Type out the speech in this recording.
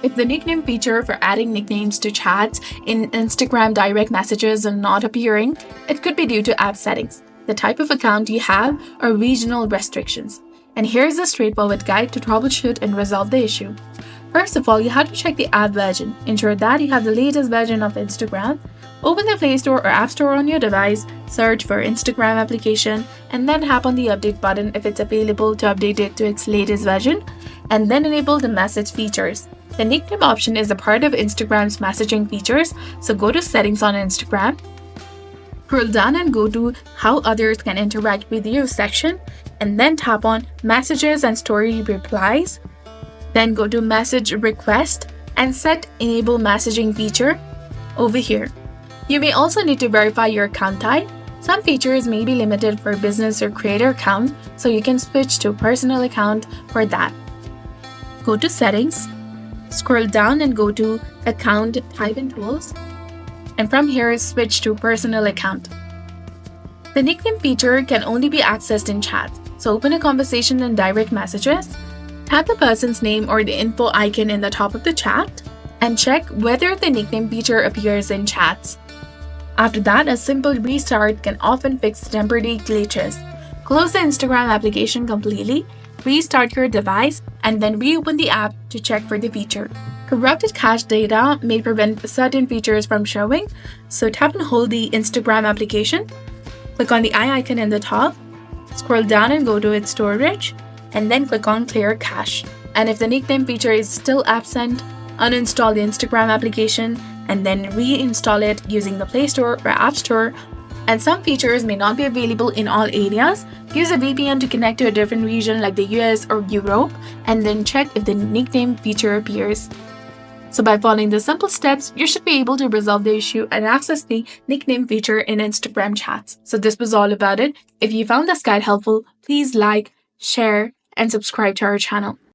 If the nickname feature for adding nicknames to chats in Instagram direct messages are not appearing, it could be due to app settings, the type of account you have, or regional restrictions. And here's a straightforward guide to troubleshoot and resolve the issue. First of all, you have to check the app version. Ensure that you have the latest version of Instagram. Open the Play Store or App Store on your device, search for Instagram application, and then tap on the update button if it's available to update it to its latest version, and then enable the message features. The nickname option is a part of Instagram's messaging features, so go to Settings on Instagram, scroll down and go to How Others Can Interact with You section, and then tap on Messages and Story Replies. Then go to Message Request and set Enable Messaging feature over here. You may also need to verify your account type. Some features may be limited for business or creator accounts, so you can switch to a personal account for that. Go to Settings, scroll down and go to Account Type and Tools, and from here switch to Personal Account. The nickname feature can only be accessed in chats, so open a conversation in direct messages, tap the person's name or the info icon in the top of the chat, and check whether the nickname feature appears in chats. After that, a simple restart can often fix temporary glitches. Close the Instagram application completely, restart your device, and then reopen the app to check for the feature. Corrupted cache data may prevent certain features from showing, so tap and hold the Instagram application, click on the eye icon in the top, scroll down and go to its storage, and then click on Clear Cache. And if the nickname feature is still absent, uninstall the Instagram application and then reinstall it using the Play Store or App Store. And some features may not be available in all areas. Use a VPN to connect to a different region like the US or Europe, and then check if the nickname feature appears. So by following the simple steps, you should be able to resolve the issue and access the nickname feature in Instagram chats. So this was all about it. If you found this guide helpful, please like, share, and subscribe to our channel.